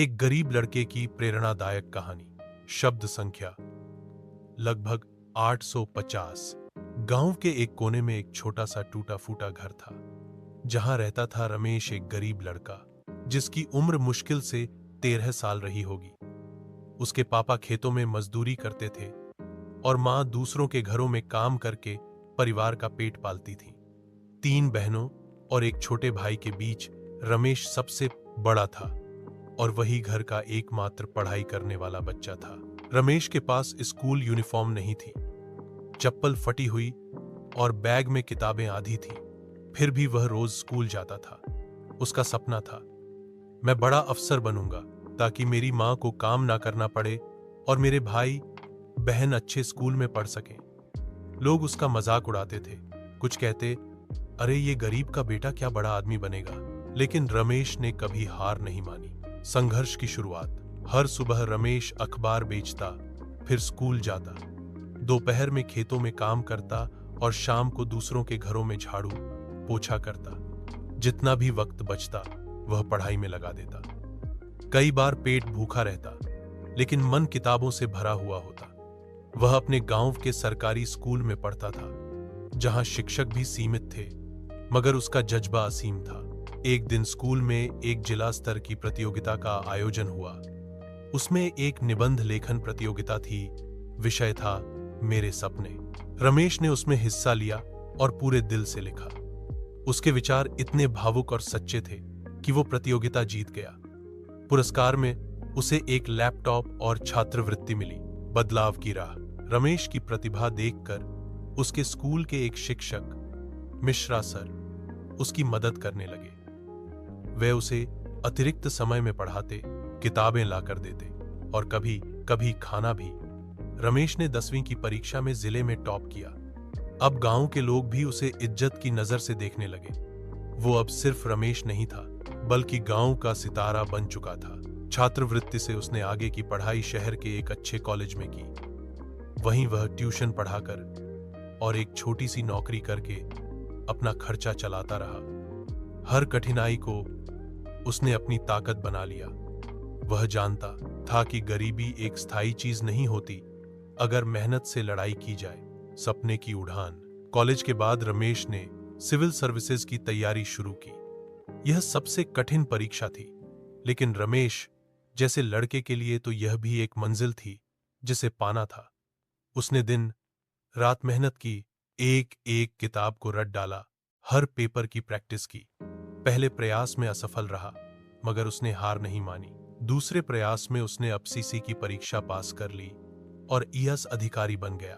एक गरीब लड़के की प्रेरणादायक कहानी। शब्द संख्या लगभग 850। गांव के एक कोने में एक छोटा सा टूटा फूटा घर था, जहां रहता था रमेश, एक गरीब लड़का जिसकी उम्र मुश्किल से 13 साल रही होगी। उसके पापा खेतों में मजदूरी करते थे और मां दूसरों के घरों में काम करके परिवार का पेट पालती थी। 3 बहनों और एक छोटे भाई के बीच रमेश सबसे बड़ा था और वही घर का एकमात्र पढ़ाई करने वाला बच्चा था। रमेश के पास स्कूल यूनिफॉर्म नहीं थी, चप्पल फटी हुई और बैग में किताबें आधी थी। फिर भी वह रोज स्कूल जाता था। उसका सपना था, मैं बड़ा अफसर बनूंगा ताकि मेरी मां को काम ना करना पड़े और मेरे भाई बहन अच्छे स्कूल में पढ़ सकें। लोग उसका मजाक उड़ाते थे, कुछ कहते, अरे ये गरीब का बेटा क्या बड़ा आदमी बनेगा। लेकिन रमेश ने कभी हार नहीं मानी। संघर्ष की शुरुआत। हर सुबह रमेश अखबार बेचता, फिर स्कूल जाता, दोपहर में खेतों में काम करता और शाम को दूसरों के घरों में झाड़ू पोछा करता। जितना भी वक्त बचता वह पढ़ाई में लगा देता। कई बार पेट भूखा रहता, लेकिन मन किताबों से भरा हुआ होता। वह अपने गांव के सरकारी स्कूल में पढ़ता था, जहां शिक्षक भी सीमित थे, मगर उसका जज्बा असीम था। एक दिन स्कूल में एक जिला स्तर की प्रतियोगिता का आयोजन हुआ। उसमें एक निबंध लेखन प्रतियोगिता थी। विषय था मेरे सपने। रमेश ने उसमें हिस्सा लिया और पूरे दिल से लिखा। उसके विचार इतने भावुक और सच्चे थे कि वो प्रतियोगिता जीत गया। पुरस्कार में उसे एक लैपटॉप और छात्रवृत्ति मिली। बदलाव की राह। रमेश की प्रतिभा देखकर उसके स्कूल के एक शिक्षक मिश्रा सर उसकी मदद करने लगे। वे उसे अतिरिक्त समय में पढ़ाते, किताबें लाकर देते और कभी कभी खाना भी। रमेश ने 10वीं की परीक्षा में जिले में टॉप किया। अब गांव के लोग भी उसे इज्जत की नजर से देखने लगे। वो अब सिर्फ रमेश नहीं था, बल्कि गांव का सितारा बन चुका था। छात्रवृत्ति से उसने आगे की पढ़ाई शहर के एक अच्छे कॉलेज में की। वहीं वह ट्यूशन पढ़ाकर और एक छोटी सी नौकरी करके अपना खर्चा चलाता रहा। हर कठिनाई को उसने अपनी ताकत बना लिया। वह जानता था कि गरीबी एक स्थायी चीज नहीं होती, अगर मेहनत से लड़ाई की जाए। सपने की उड़ान। कॉलेज के बाद रमेश ने सिविल सर्विसेज की तैयारी शुरू की। यह सबसे कठिन परीक्षा थी, लेकिन रमेश जैसे लड़के के लिए तो यह भी एक मंजिल थी जिसे पाना था। उसने दिन रात मेहनत की, एक एक किताब को रट डाला, हर पेपर की प्रैक्टिस की। पहले प्रयास में असफल रहा, मगर उसने हार नहीं मानी। दूसरे प्रयास में उसने एफसीसी की परीक्षा पास कर ली और ईएएस अधिकारी बन गया।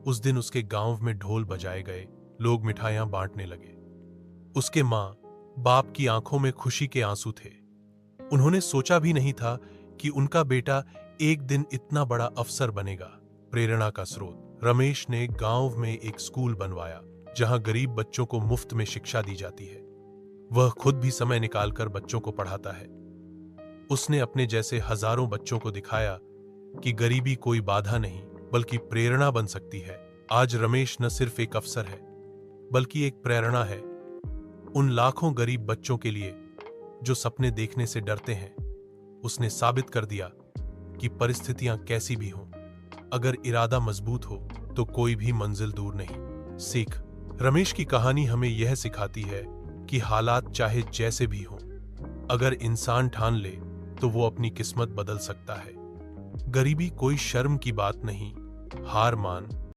उस दिन उसके गांव में ढोल बजाए गए, लोग मिठाइयां बांटने लगे। उसके मां बाप की आंखों में खुशी के आंसू थे। उन्होंने सोचा भी नहीं था कि उनका बेटा एक दिन इतना बड़ा अफसर बनेगा। प्रेरणा का स्रोत। रमेश ने गांव में एक स्कूल बनवाया, जहां गरीब बच्चों को मुफ्त में शिक्षा दी जाती है। वह खुद भी समय निकालकर बच्चों को पढ़ाता है। उसने अपने जैसे हजारों बच्चों को दिखाया कि गरीबी कोई बाधा नहीं, बल्कि प्रेरणा बन सकती है। आज रमेश न सिर्फ एक अफसर है, बल्कि एक प्रेरणा है उन लाखों गरीब बच्चों के लिए जो सपने देखने से डरते हैं। उसने साबित कर दिया कि परिस्थितियां कैसी भी हों, अगर इरादा मजबूत हो तो कोई भी मंजिल दूर नहीं। सीख। रमेश की कहानी हमें यह सिखाती है कि हालात चाहे जैसे भी हों, अगर इंसान ठान ले तो वो अपनी किस्मत बदल सकता है। गरीबी कोई शर्म की बात नहीं। हार मान